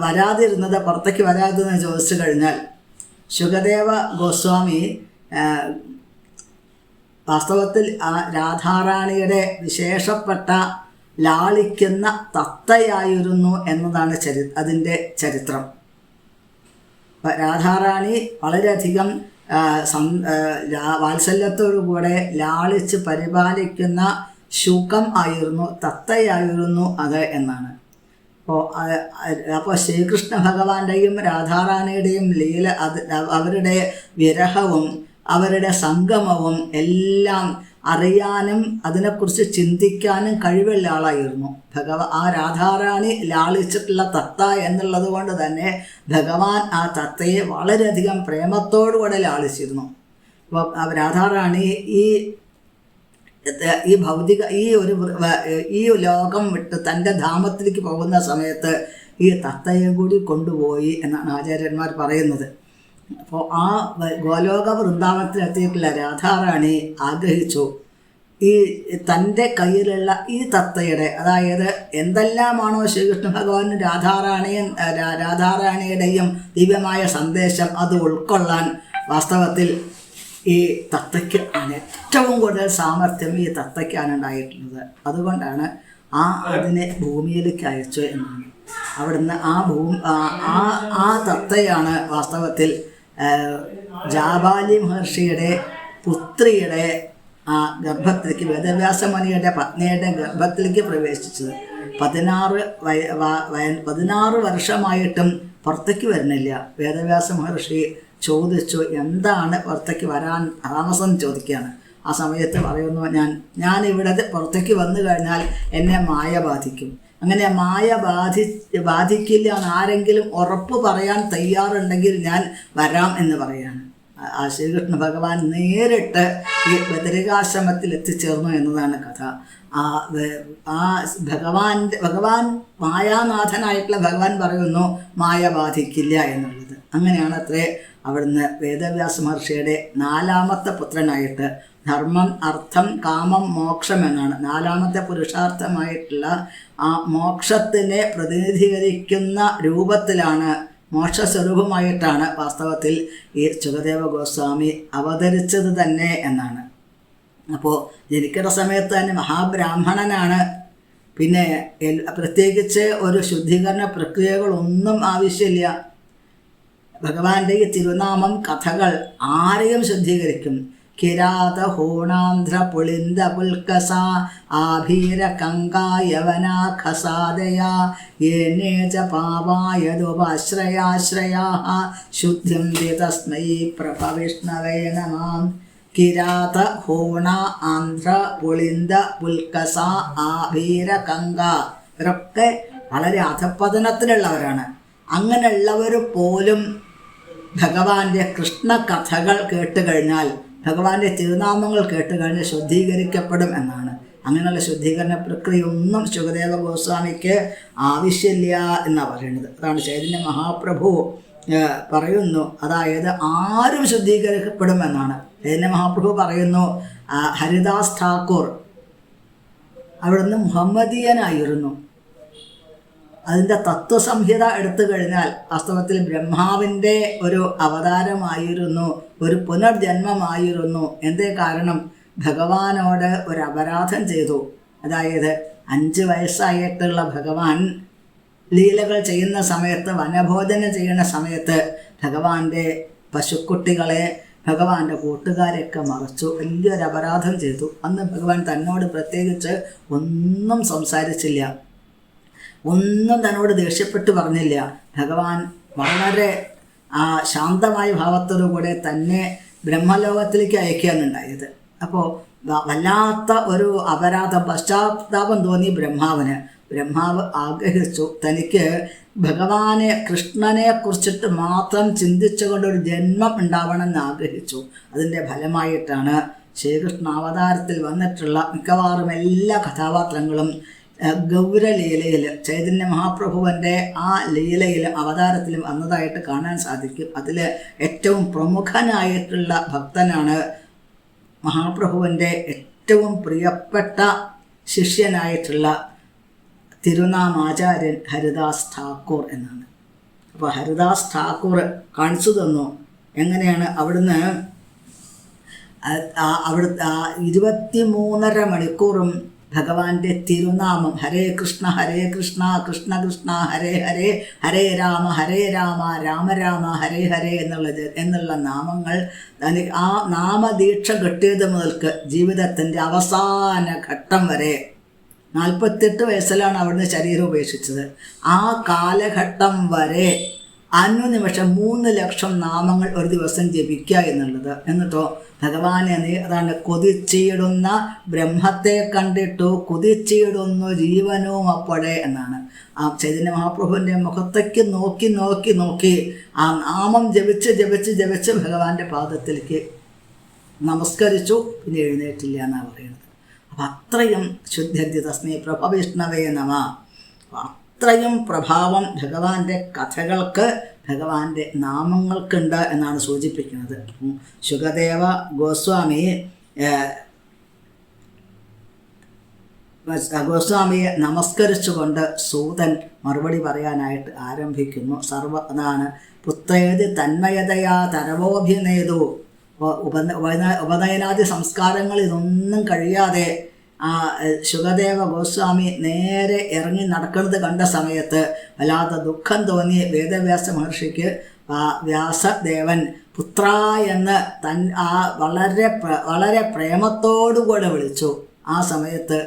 വരാതിരുന്നത്, പുറത്തേക്ക് വരാതിരുന്നത് ചോദിച്ചു കഴിഞ്ഞാൽ, ശുകദേവ ഗോസ്വാമി വാസ്തവത്തിൽ രാധാറാണിയുടെ വിശേഷപ്പെട്ട ലാളിക്കുന്ന തത്തയായിരുന്നു എന്നതാണ് അതിൻ്റെ ചരിത്രം. രാധാറാണി വളരെയധികം വാത്സല്യത്തോടുകൂടെ ലാളിച്ച് പരിപാലിക്കുന്ന ശുകം ആയിരുന്നു, തത്തയായിരുന്നു അത് എന്നാണ്. അപ്പോൾ ശ്രീകൃഷ്ണ ഭഗവാന്റെയും രാധാറാണിയുടെയും ലീല, അവരുടെ വിരഹവും അവരുടെ സംഗമവും എല്ലാം അറിയാനും അതിനെക്കുറിച്ച് ചിന്തിക്കാനും കഴിവുള്ള ആളായിരുന്നു ആ രാധാറാണി ലാളിച്ചിട്ടുള്ള തത്ത എന്നുള്ളത് കൊണ്ട് തന്നെ ഭഗവാൻ ആ തത്തയെ വളരെയധികം പ്രേമത്തോടുകൂടെ ലാളിച്ചിരുന്നു. അപ്പോൾ രാധാറാണി ഈ ഭൗതിക ഈ ലോകം വിട്ട് തൻ്റെ ധാമത്തിലേക്ക് പോകുന്ന സമയത്ത് ഈ തത്തയെ കൂടി കൊണ്ടുപോയി എന്നാണ് ആചാര്യന്മാർ പറയുന്നത്. അപ്പോൾ ആ ഗോലോക വൃന്ദാവനത്തിലെത്തിയിട്ടുള്ള രാധാറാണി ആഗ്രഹിച്ചു, ഈ തൻ്റെ കയ്യിലുള്ള ഈ തത്തയുടെ, അതായത് എന്തെല്ലാമാണോ ശ്രീകൃഷ്ണ ഭഗവാനും രാധാറാണിയുടെയും ദിവ്യമായ സന്ദേശം അത് ഉൾക്കൊള്ളാൻ വാസ്തവത്തിൽ ഈ തത്തയ്ക്ക് ഏറ്റവും കൂടുതൽ സാമർഥ്യം ഈ തത്തയ്ക്കാണ് ഉണ്ടായിട്ടുള്ളത്. അതുകൊണ്ടാണ് അതിനെ ഭൂമിയിലേക്ക് അയച്ചു എന്നാണ്. അവിടുന്ന് ആ തത്തയാണ് വാസ്തവത്തിൽ ജാബാലി മഹർഷിയുടെ പുത്രിയുടെ ഗർഭത്തിലേക്ക്, വേദവ്യാസമുനിയുടെ പത്നിയുടെ ഗർഭത്തിലേക്ക് പ്രവേശിച്ചത്. 16 വർഷമായിട്ടും പുറത്തേക്ക് വരുന്നില്ല. വേദവ്യാസ മഹർഷി ചോദിച്ചു, എന്താണ് പുറത്തേക്ക് വരാൻ താമസം ചോദിക്കുകയാണ്. ആ സമയത്ത് പറയുന്നു, ഞാൻ ഇവിടെ പുറത്തേക്ക് വന്നു കഴിഞ്ഞാൽ എന്നെ മായ ബാധിക്കും. അങ്ങനെ മായ ബാധിക്കില്ല എന്ന് ആരെങ്കിലും ഉറപ്പ് പറയാൻ തയ്യാറുണ്ടെങ്കിൽ ഞാൻ വരാം എന്ന് പറയാണ്. ആ ശ്രീകൃഷ്ണ ഭഗവാൻ നേരിട്ട് ഈ ബദരികാശ്രമത്തിൽ എത്തിച്ചേർന്നു എന്നതാണ് കഥ. ആ ഭഗവാൻ മായാനാഥനായിട്ടുള്ള ഭഗവാൻ പറയുന്നു മായ ബാധിക്കില്ല എന്നുള്ളത്. അങ്ങനെയാണ് അത്രേ അവിടുന്ന് വേദവ്യാസ മഹർഷിയുടെ 4ാമത്തെ പുത്രനായിട്ട് ധർമ്മം, അർത്ഥം, കാമം, മോക്ഷം എന്നാണ് 4ാമത്തെ പുരുഷാർത്ഥമായിട്ടുള്ള ആ മോക്ഷത്തിനെ പ്രതിനിധീകരിക്കുന്ന രൂപത്തിലാണ്, മോക്ഷസ്വരൂപമായിട്ടാണ് വാസ്തവത്തിൽ ഈ ശുകദേവ ഗോസ്വാമി അവതരിച്ചത് തന്നെ എന്നാണ്. അപ്പോൾ ജനിക്കുന്ന സമയത്ത് തന്നെ മഹാബ്രാഹ്മണനാണ്. പിന്നെ പ്രത്യേകിച്ച് ഒരു ശുദ്ധീകരണ പ്രക്രിയകളൊന്നും ആവശ്യമില്ല. ഭഗവാന്റെ ഈ തിരുനാമം കഥകൾ ആരെയും ശുദ്ധീകരിക്കും. കിരാത ഹോണാന്ധ്ര പുളിന്ദ പുൽക്കസ ആഭീര കങ്കായവനാ ഖസാദയ യേനേച പാവായതുപാശ്രയാശ്രയാ ശുദ്ധിം തസ്മൈ പ്രഭവിഷ്ണവേ നമഃ. കിരാത ഹോണ ആന്ധ്ര പുളിന്ദ പുൽക്കസ ആഭീര കങ്ക, ഇവരൊക്കെ വളരെ അധപ്പതനത്തിലുള്ളവരാണ്. അങ്ങനെയുള്ളവർ പോലും ഭഗവാന്റെ കൃഷ്ണ കഥകൾ കേട്ട് കഴിഞ്ഞാൽ, ഭഗവാന്റെ തിരുനാമങ്ങൾ കേട്ട് കഴിഞ്ഞാൽ ശുദ്ധീകരിക്കപ്പെടും എന്നാണ്. അങ്ങനെയുള്ള ശുദ്ധീകരണ പ്രക്രിയ ഒന്നും ശുകദേവ ഗോസ്വാമിക്ക് ആവശ്യമില്ല എന്നാണ് പറയുന്നത്. അതാണ് ചൈതന്യ മഹാപ്രഭു പറയുന്നു, അതായത് ആരും ശുദ്ധീകരിക്കപ്പെടും എന്നാണ്. ചൈതന്യ മഹാപ്രഭു പറയുന്നു, ഹരിദാസ് ഠാക്കൂർ അവിടുന്ന് മുഹമ്മദീയനായിരുന്നു. അതിൻ്റെ തത്വസംഹിത എടുത്തു കഴിഞ്ഞാൽ വാസ്തവത്തിൽ ബ്രഹ്മാവിൻ്റെ ഒരു അവതാരമായിരുന്നു, ഒരു പുനർജന്മമായിരുന്നു. എന്തേ കാരണം? ഭഗവാനോട് ഒരു അപരാധം ചെയ്തു. അതായത് 5 വയസ്സായിട്ടുള്ള ഭഗവാൻ ലീലകൾ ചെയ്യുന്ന സമയത്ത്, വനഭോജനം ചെയ്യുന്ന സമയത്ത് ഭഗവാന്റെ പശുക്കുട്ടികളെ ഭഗവാന്റെ കൂട്ടുകാരെയൊക്കെ മറച്ചു, വലിയൊരു അപരാധം ചെയ്തു. അന്ന് ഭഗവാൻ തന്നോട് പ്രത്യേകിച്ച് ഒന്നും സംസാരിച്ചില്ല, ഒന്നും തന്നോട് ദേഷ്യപ്പെട്ട് പറഞ്ഞില്ല. ഭഗവാൻ വളരെ ശാന്തമായ ഭാവത്തോടുകൂടെ തന്നെ ബ്രഹ്മലോകത്തിലേക്ക് അയക്കുകയാണുണ്ടായത്. അപ്പോൾ വല്ലാത്ത ഒരു പശ്ചാത്താപം തോന്നി ബ്രഹ്മാവിന്. ബ്രഹ്മാവ് ആഗ്രഹിച്ചു തനിക്ക് ഭഗവാനെ കൃഷ്ണനെ കുറിച്ചിട്ട് മാത്രം ചിന്തിച്ചുകൊണ്ടൊരു ജന്മം ഉണ്ടാവണമെന്ന് ആഗ്രഹിച്ചു. അതിൻ്റെ ഫലമായിട്ടാണ് ശ്രീകൃഷ്ണ അവതാരത്തിൽ വന്നിട്ടുള്ള മിക്കവാറും എല്ലാ കഥാപാത്രങ്ങളും ഗൗരലീലയിൽ ചൈതന്യ മഹാപ്രഭുവിൻ്റെ ആ ലീലയിൽ അവതാരത്തിലും വന്നതായിട്ട് കാണാൻ സാധിക്കും. അതിൽ ഏറ്റവും പ്രമുഖനായിട്ടുള്ള ഭക്തനാണ് മഹാപ്രഭുവിൻ്റെ ഏറ്റവും പ്രിയപ്പെട്ട ശിഷ്യനായിട്ടുള്ള തിരുനാമാചാര്യൻ ഹരിദാസ് ഠാക്കൂർ എന്നാണ്. അപ്പോൾ ഹരിദാസ് ഠാക്കൂർ കാണിച്ചു തന്നു എങ്ങനെയാണ് അവിടുന്ന് 23.5 മണിക്കൂറും ഭഗവാന്റെ തിരുനാമം ഹരേ കൃഷ്ണ കൃഷ്ണ കൃഷ്ണ ഹരേ ഹരേ, ഹരേ രാമ രാമ രാമ ഹരേ ഹരേ എന്നുള്ള നാമങ്ങൾ ആ നാമദീക്ഷ കിട്ടിയത് മുതൽക്ക് ജീവിതത്തിൻ്റെ അവസാന ഘട്ടം വരെ 48 വയസ്സിലാണ് അവിടുന്ന് ശരീരം ഉപേക്ഷിച്ചത്. ആ കാലഘട്ടം വരെ അനുനിമിഷം 3 ലക്ഷം നാമങ്ങൾ ഒരു ദിവസം ജപിക്കുക എന്നുള്ളത്. എന്നിട്ടോ ഭഗവാനെ അതാണ് കൊതിച്ചിടുന്ന ബ്രഹ്മത്തെ കണ്ടിട്ടു കൊതിച്ചിടുന്നു ജീവനവും അപ്പോഴേ എന്നാണ്. ആ ചൈതന്യ മഹാപ്രഭുവിൻ്റെ മുഖത്തേക്ക് നോക്കി നോക്കി നോക്കി ആ നാമം ജപിച്ച് ഭഗവാന്റെ പാദത്തിലേക്ക് നമസ്കരിച്ചു. പിന്നെ എഴുന്നേറ്റില്ല എന്നാണ് പറയുന്നത്. അപ്പം അത്രയും ശുദ്ധി തസ്മൈ പ്രഭവിഷ്ണവേ നമ. അത്രയും പ്രഭാവം ഭഗവാന്റെ കഥകൾക്ക് ഭഗവാന്റെ നാമങ്ങൾക്കുണ്ട് എന്നാണ് സൂചിപ്പിക്കുന്നത്. ശുകദേവ ഗോസ്വാമിയെ നമസ്കരിച്ചുകൊണ്ട് സൂതൻ മറുപടി പറയാനായിട്ട് ആരംഭിക്കുന്നു. അതാണ് പുത്രേതി തന്മയതയാ തരവോഭിനേതു. ഉപനയനാദി സംസ്കാരങ്ങൾ ഇതൊന്നും കഴിയാതെ ശുകദേവ ഗോസ്വാമി നേരെ ഇറങ്ങി നടക്കുന്നത് കണ്ട സമയത്ത് വല്ലാത്ത ദുഃഖം തോന്നി വേദവ്യാസ മഹർഷിക്ക്. വ്യാസദേവൻ പുത്ര എന്ന് വളരെ പ്രേമത്തോടുകൂടെ വിളിച്ചു. ആ സമയത്ത്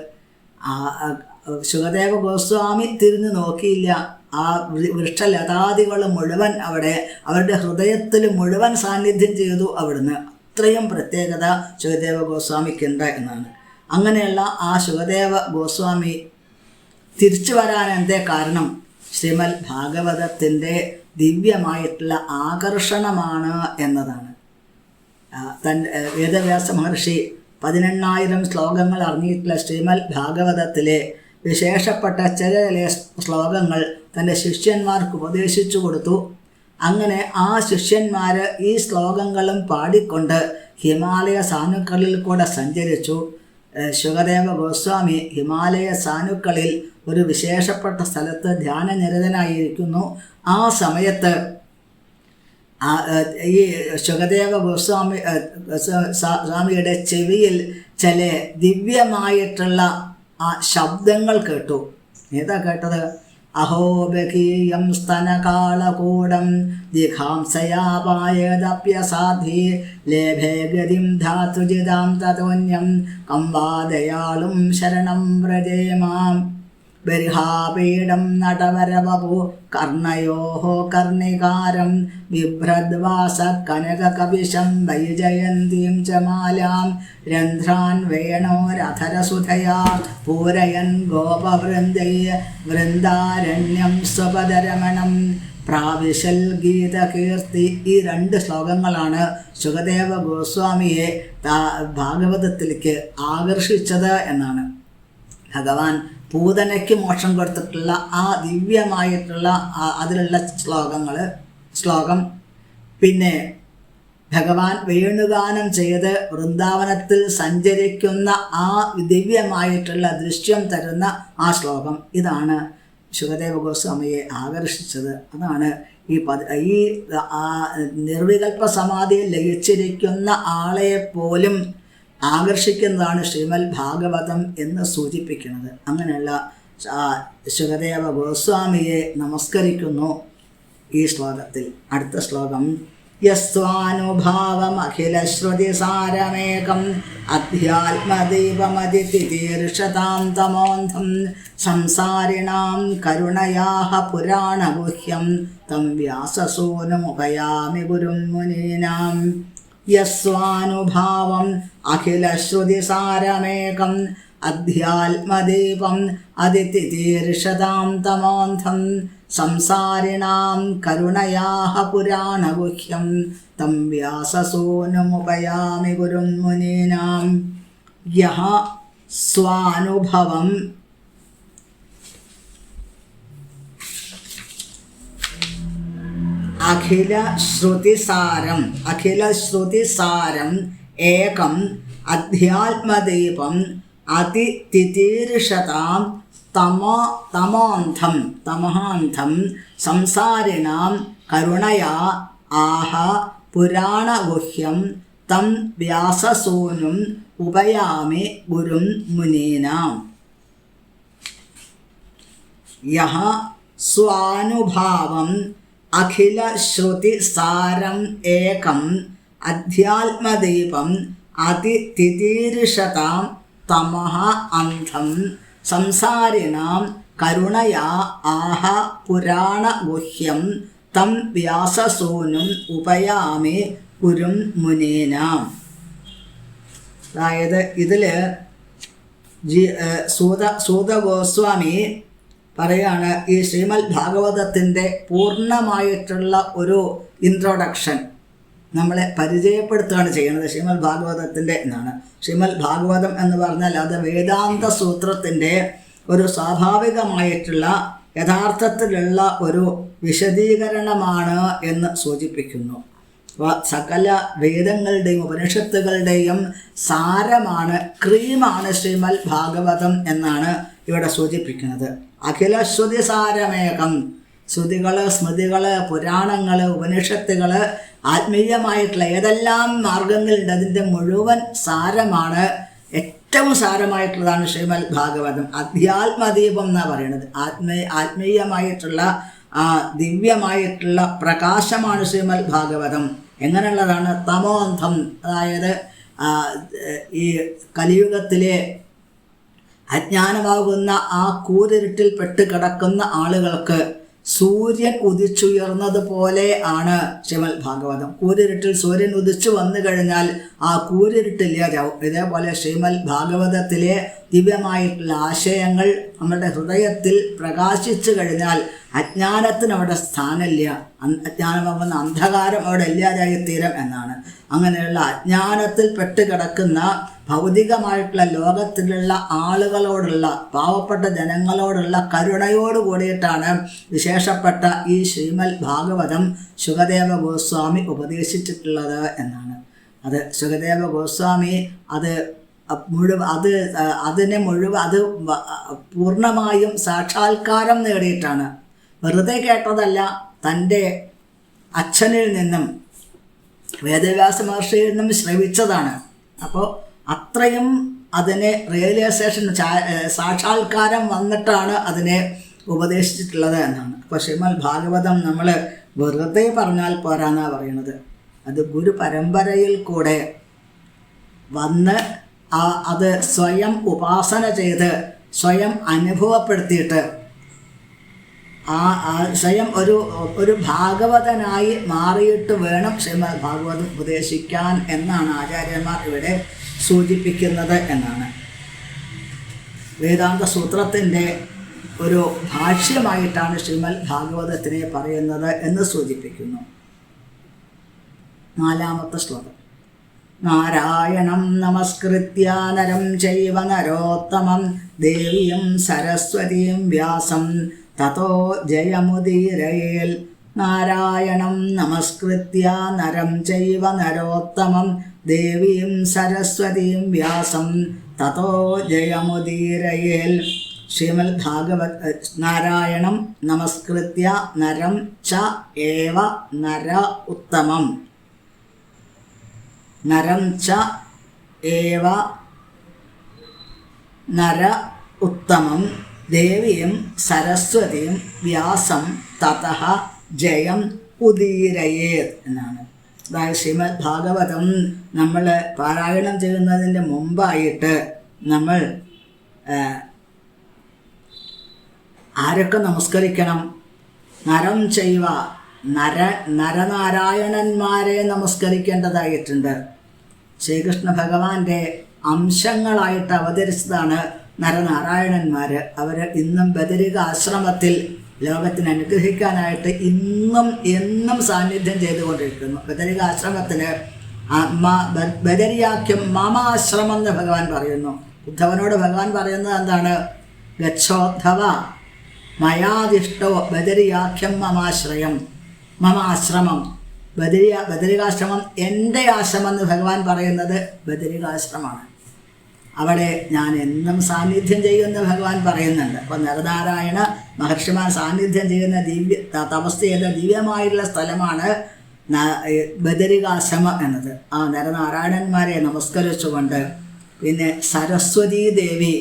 ശുകദേവ ഗോസ്വാമി തിരിഞ്ഞു നോക്കിയില്ല. ആ വൃക്ഷലതാദികൾ മുഴുവൻ അവരുടെ ഹൃദയത്തിൽ മുഴുവൻ സാന്നിധ്യം ചെയ്തു അവിടുന്ന്. അത്രയും പ്രത്യേകത ശുകദേവ ഗോസ്വാമിക്കുണ്ട് എന്നാണ്. അങ്ങനെയുള്ള ആ ശുകദേവ ഗോസ്വാമി തിരിച്ചു വരാൻ എന്തേ കാരണം? ശ്രീമദ് ഭാഗവതത്തിൻ്റെ ദിവ്യമായിട്ടുള്ള ആകർഷണമാണ് എന്നതാണ്. വേദവ്യാസ മഹർഷി 18,000 ശ്ലോകങ്ങൾ അറിഞ്ഞിട്ടുള്ള ശ്രീമദ് ഭാഗവതത്തിലെ വിശേഷപ്പെട്ട ചില ശ്ലോകങ്ങൾ തൻ്റെ ശിഷ്യന്മാർക്ക് ഉപദേശിച്ചു കൊടുത്തു. അങ്ങനെ ആ ശിഷ്യന്മാർ ഈ ശ്ലോകങ്ങളും പാടിക്കൊണ്ട് ഹിമാലയ സാനുക്കളിൽ കൂടെ സഞ്ചരിച്ചു. ശുകദേവ ഗോസ്വാമി ഹിമാലയ സാനുക്കളിൽ ഒരു വിശേഷപ്പെട്ട സ്ഥലത്ത് ധ്യാനനിരതനായിരിക്കുന്നു. ആ സമയത്ത് ഈ ശുകദേവ സ്വാമിയുടെ ചെവിയിൽ ചില ദിവ്യമായിട്ടുള്ള ആ ശബ്ദങ്ങൾ കേട്ടു. ഏതാ കേട്ടത്? അഹോ ബഹീയം സ്തനകാളകൂടം ദിഘാംസയാപായദപ്യസാധി ലേഭേ ഗതിം ധാതുജിതാം തതോന്യം കംവാദയാളും ശരണം വ്രജേമാം ബർഹാപീഠം നടവരവപു കർണയോः കർണികാരം ബിഭ്രദ്വാസ കനകകപിശം വൈജയന്തീം ച മാലാം രന്ധ്രാൻ വേണോരധരസുധയാ പൂരയൻ ഗോപവൃന്ദൈ വൃന്ദാരണ്യം സ്വപദരമണം പ്രാവിശൽ ഗീതകീർത്തി. ഈ 2 ശ്ലോകങ്ങളാണ് ശുകദേവ ഗോസ്വാമിയെ ഭാഗവതത്തിലേക്ക് ആകർഷിച്ചത് എന്നാണ്. ഭഗവാൻ പൂതനയ്ക്ക് മോക്ഷം കൊടുത്തിട്ടുള്ള ആ ദിവ്യമായിട്ടുള്ള അതിലുള്ള ശ്ലോകം. പിന്നെ ഭഗവാൻ വേണുഗാനം ചെയ്ത് വൃന്ദാവനത്തിൽ സഞ്ചരിക്കുന്ന ആ ദിവ്യമായിട്ടുള്ള ദൃശ്യം തരുന്ന ആ ശ്ലോകം. ഇതാണ് ശുകദേവ ഗോസ്വാമിയെ ആകർഷിച്ചത്. അതാണ് ഈ നിർവികൽപ്പ സമാധിയിൽ ലയിച്ചിരിക്കുന്ന ആളെ പോലും ആകർഷിക്കുന്നതാണ് ശ്രീമദ് ഭാഗവതം എന്ന് സൂചിപ്പിക്കുന്നത്. അങ്ങനെയുള്ള ശുകദേവ ഗോസ്വാമിയെ നമസ്കരിക്കുന്നു ഈ ശ്ലോകത്തിൽ. അടുത്ത ശ്ലോകം യസ്വാനുഭാവമഖിലശ്രുതിസാരമേകം അധ്യാത്മദീപമതിതിതീർഷതാം തമോന്ധം സംസാരിണാം കരുണയാഹ പുരാണഗുഹ്യം തം വ്യാസസൂനുമുപയാമി ഗുരും മുനീനാം. യസ്വാനുഭാവം അഖിലശ്രുതിസാരമേകം അധ്യാത്മദീപം അതിതിതീർഷതാം തമോന്ധം സംസാരിണാം കരുണയാഹ പുരാണഗുഹ്യം തം വ്യാസസൂനുമുപയാമി ഗുരും മുനീനാം. യഹ സ്വാനുഭവം അഖിലശ്രുതിസാരം ഏകം അധ്യാത്മദീപം അതിതിതീർഷതാം തമോന്ധം സംസാരിണാം കരുണയാ ആഹ പുരാണഗുഹ്യം തം വ്യാസസൂനും ഉപയാമി ഗുരും മുനീനാം. യഹ സ്വാനുഭാവം അഖിലശ്രുതിസാരം ഏകം അധ്യാത്മദീപം അതിതിതീർഷതാം തമഃ അന്ധം സംസാരിണാം കരുണയാ ആഹ പുരാണഗുഹ്യം തം വ്യാസസൂനും ഉപയാമി ഗുരും മുനീനാം. അതായത് ഇതിൽ സൂത ഗോസ്വാമി പറയാണ്, ഈ ശ്രീമദ് ഭാഗവതത്തിൻ്റെ പൂർണ്ണമായിട്ടുള്ള ഒരു ഇൻട്രൊഡക്ഷൻ നമ്മളെ പരിചയപ്പെടുത്തുകയാണ് ചെയ്യുന്നത് ശ്രീമദ് ഭാഗവതത്തിൻ്റെ എന്നാണ്. ശ്രീമദ് ഭാഗവതം എന്ന് പറഞ്ഞാൽ അത് വേദാന്ത സൂത്രത്തിൻ്റെ ഒരു സ്വാഭാവികമായിട്ടുള്ള യഥാർത്ഥത്തിലുള്ള ഒരു വിശദീകരണമാണ് എന്ന് സൂചിപ്പിക്കുന്നു. സകല വേദങ്ങളുടെയും ഉപനിഷത്തുകളുടെയും സാരമാണ്, ക്രീമാണ് ശ്രീമദ് ഭാഗവതം എന്നാണ് ഇവിടെ സൂചിപ്പിക്കുന്നത്. അഖിലശ്രുതിസാരമേകം, ശ്രുതികൾ, സ്മൃതികൾ, പുരാണങ്ങൾ, ഉപനിഷത്തുകൾ, ആത്മീയമായിട്ടുള്ള ഏതെല്ലാം മാർഗങ്ങളുണ്ട് അതിൻ്റെ മുഴുവൻ സാരമാണ്, ഏറ്റവും സാരമായിട്ടുള്ളതാണ് ശ്രീമദ് ഭാഗവതം. അധ്യാത്മദീപം എന്നാണ് പറയുന്നത്. ആത്മീയമായിട്ടുള്ള ദിവ്യമായിട്ടുള്ള പ്രകാശമാണ് ശ്രീമദ് ഭാഗവതം. എങ്ങനെയുള്ളതാണ്? തമോന്ധം, അതായത് ഈ കലിയുഗത്തിലെ അജ്ഞാനമാകുന്ന ആ കൂരിരുട്ടിൽ പെട്ട് കിടക്കുന്ന ആളുകൾക്ക് സൂര്യൻ ഉദിച്ചുയർന്നതുപോലെ ആണ് ശ്രീമദ് ഭാഗവതം. കൂരിരുട്ടിൽ സൂര്യൻ ഉദിച്ചു വന്നു കഴിഞ്ഞാൽ ആ കൂരിരുട്ടില്ലാതാവും. ഇതേപോലെ ശ്രീമദ് ഭാഗവതത്തിലെ ദിവ്യമായിട്ടുള്ള ആശയങ്ങൾ നമ്മുടെ ഹൃദയത്തിൽ പ്രകാശിച്ചു കഴിഞ്ഞാൽ അജ്ഞാനത്തിന് അവിടെ സ്ഥാനമില്ല. അജ്ഞാനമാകുന്ന അന്ധകാരം അവിടെ ഇല്ലാതായി തീരും എന്നാണ്. അങ്ങനെയുള്ള അജ്ഞാനത്തിൽ പെട്ട് കിടക്കുന്ന ഭൗതികമായിട്ടുള്ള ലോകത്തിലുള്ള ആളുകളോടുള്ള, പാവപ്പെട്ട ജനങ്ങളോടുള്ള കരുണയോട് കൂടിയിട്ടാണ് വിശേഷപ്പെട്ട ഈ ശ്രീമദ് ഭാഗവതം ശുകദേവ ഗോസ്വാമി ഉപദേശിച്ചിട്ടുള്ളത് എന്നാണ്. അത് ശുകദേവ ഗോസ്വാമി അത് പൂർണ്ണമായും സാക്ഷാത്കാരം നേടിയിട്ടാണ്. വെറുതെ കേട്ടതല്ല, തൻ്റെ അച്ഛനിൽ നിന്നും വേദവ്യാസ മഹർഷിയിൽ നിന്നും ശ്രവിച്ചതാണ്. അപ്പോൾ അത്രയും അതിനെ റിയലൈസേഷൻ, സാക്ഷാത്കാരം വന്നിട്ടാണ് അതിനെ ഉപദേശിച്ചിട്ടുള്ളത് എന്നാണ്. അപ്പോൾ ശ്രീമദ് ഭാഗവതം നമ്മൾ വെറുതെ പറഞ്ഞാൽ പോരാന്നാണ് പറയുന്നത്. അത് ഗുരു പരമ്പരയിൽ കൂടെ വന്ന് അത് സ്വയം ഉപാസന ചെയ്ത് സ്വയം അനുഭവപ്പെടുത്തിയിട്ട് സ്വയം ഒരു ഭാഗവതനായി മാറിയിട്ട് വേണം ശ്രീമദ് ഭാഗവതം ഉപദേശിക്കാൻ എന്നാണ് ആചാര്യന്മാർ ഇവിടെ സൂചിപ്പിക്കുന്നത് എന്നാണ്. വേദാന്ത സൂത്രത്തിൻ്റെ ഒരു ഭാഷ്യമായിട്ടാണ് ശ്രീമദ് ഭാഗവതത്തിനെ പറയുന്നത് എന്ന് സൂചിപ്പിക്കുന്നു. 4-ാമത്തെ ശ്ലോകം. നാരായണം നമസ്കൃത്യ നരം ചൈവ നരോത്തമം ദേവീം സരസ്വതീം വ്യാസം തതോ ജയമുദീരയേൽ. നാരായണം നമസ്കൃത്യ നരം ചൈവ നരോത്തമം ദേവീം സരസ്വതീം വ്യാസം തതോ ജയമുദീരയേൽ. ശ്രീമദ് നാരായണം നമസ്കൃത്യ നരം ച ഏവ നര ഉത്തമം. നരം ച ഏവ നര ഉത്തമം ദേവീം സരസ്വതീം വ്യാസം തതഃ ജയം ഉദീരയേത് എന്നാണ്. അതായത് ശ്രീമദ് ഭാഗവതം നമ്മൾ പാരായണം ചെയ്യുന്നതിൻ്റെ മുമ്പായിട്ട് നമ്മൾ ആരൊക്കെ നമസ്കരിക്കണം? നരം ചെയ്യുക, നരനാരായണന്മാരെ നമസ്കരിക്കേണ്ടതായിട്ടുണ്ട്. ശ്രീകൃഷ്ണ ഭഗവാന്റെ അംശങ്ങളായിട്ട് അവതരിച്ചതാണ് നരനാരായണന്മാർ. അവർ ഇന്നും ബദരിക ആശ്രമത്തിൽ ലോകത്തിന് അനുഗ്രഹിക്കാനായിട്ട് ഇന്നും എന്നും സാന്നിധ്യം ചെയ്തുകൊണ്ടിരിക്കുന്നു. ബദരിക ആശ്രമത്തിന് ബദരിയാഖ്യം മാമാശ്രമം എന്ന് ഭഗവാൻ പറയുന്നു. ഉദ്ധവനോട് ഭഗവാൻ പറയുന്നത് എന്താണ്? ഗച്ഛോദ്ധവ മയാദിഷ്ടോ ബദരിയാഖ്യം മമാശ്രയം, മമാശ്രമം. ബദരികാശ്രമം എൻ്റെ ആശ്രമം എന്ന് ഭഗവാൻ പറയുന്നത് ബദരികാശ്രമമാണ്. അവിടെ ഞാൻ എന്നും സാന്നിധ്യം ചെയ്യുമെന്ന് ഭഗവാൻ പറയുന്നുണ്ട്. അപ്പോൾ നരനാരായണ മഹർഷിമാർ സാന്നിധ്യം ചെയ്യുന്ന തപസ് ചെയ്ത ദിവ്യമായിട്ടുള്ള സ്ഥലമാണ് ബദരികാശ്രമം എന്നത്. ആ നരനാരായണന്മാരെ നമസ്കരിച്ചുകൊണ്ട്, പിന്നെ സരസ്വതീ ദേവി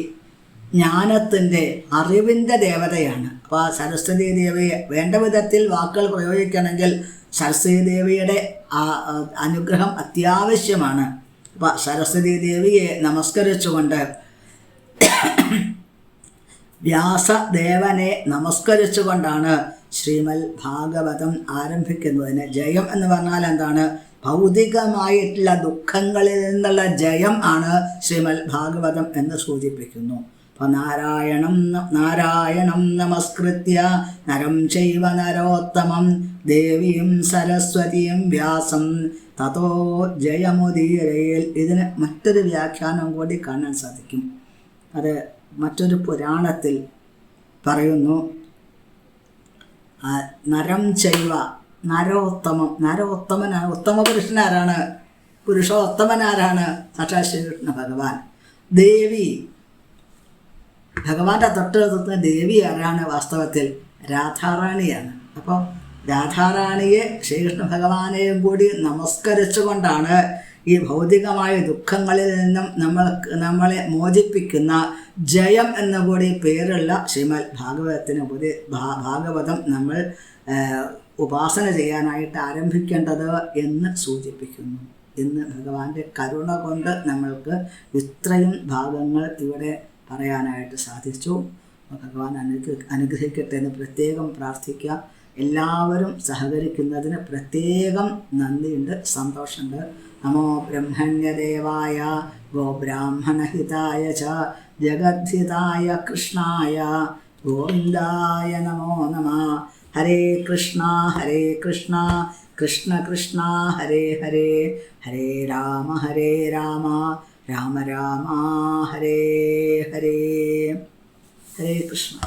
ജ്ഞാനത്തിൻ്റെ അറിവിൻ്റെ ദേവതയാണ്. അപ്പോൾ ആ സരസ്വതീ ദേവിയെ വേണ്ട വിധത്തിൽ വാക്കുകൾ പ്രയോഗിക്കണമെങ്കിൽ സരസ്വതീ ദേവിയുടെ അനുഗ്രഹം അത്യാവശ്യമാണ്. അപ്പോൾ സരസ്വതീ ദേവിയെ നമസ്കരിച്ചുകൊണ്ട്, വ്യാസദേവനെ നമസ്കരിച്ചുകൊണ്ടാണ് ശ്രീമദ് ഭാഗവതം ആരംഭിക്കുന്നതിന്. ജയം എന്ന് പറഞ്ഞാൽ എന്താണ്? ഭൗതികമായിട്ടുള്ള ദുഃഖങ്ങളിൽ നിന്നുള്ള ജയം ആണ് ശ്രീമദ് ഭാഗവതം എന്ന് സൂചിപ്പിക്കുന്നു. അപ്പോൾ നാരായണം നമസ്കൃത്യ നരം ചൈവ നരോത്തമം ദേവീം സരസ്വതീം വ്യാസം തതോ ജയമുദീരയിൽ. ഇതിന് മറ്റൊരു വ്യാഖ്യാനം കൂടി കാണാൻ സാധിക്കും. അത് മറ്റൊരു പുരാണത്തിൽ പറയുന്നു. നരം ചൈവ നരോത്തമം. നരോത്തമനാണ്. ഉത്തമ പുരുഷനാരാണ്? പുരുഷോത്തമനാരാണ്? സാക്ഷാത് ശ്രീകൃഷ്ണ ഭഗവാൻ. ദേവി, ഭഗവാന്റെ തൊട്ടടുത്ത ദേവി ആരാണ്? വാസ്തവത്തിൽ രാധാറാണിയാണ്. അപ്പോൾ രാധാറാണിയെ ശ്രീകൃഷ്ണ ഭഗവാനെയും കൂടി നമസ്കരിച്ചുകൊണ്ടാണ് ഈ ഭൗതികമായ ദുഃഖങ്ങളിൽ നിന്നും നമ്മളെ മോചിപ്പിക്കുന്ന ജയം എന്ന കൂടി പേരുള്ള ശ്രീമദ് ഭാഗവതം നമ്മൾ ഉപാസന ചെയ്യാനായിട്ട് ആരംഭിക്കേണ്ടത് എന്ന് സൂചിപ്പിക്കുന്നു. ഇന്ന് ഭഗവാന്റെ കരുണ കൊണ്ട് നമ്മൾക്ക് ഇത്രയും ഭാഗങ്ങൾ ഇവിടെ പറയാനായിട്ട് സാധിച്ചു. ഭഗവാൻ അനുഗ്രഹിക്കട്ടെ എന്ന് പ്രത്യേകം പ്രാർത്ഥിക്കുക. എല്ലാവരും സഹകരിക്കുന്നതിന് പ്രത്യേകം നന്ദിയുണ്ട്, സന്തോഷമുണ്ട്. നമോ ബ്രഹ്മണ്യദേവായ ഗോബ്രാഹ്മണഹിതായ ച ജഗദ്ധിതായ കൃഷ്ണായ ഗോവിന്ദായ നമോ നമഃ. ഹരേ കൃഷ്ണ കൃഷ്ണ കൃഷ്ണ ഹരേ ഹരേ, ഹരേ രാമ രാമ രാമ ഹരേ ഹരേ. ഹരേ കൃഷ്ണ.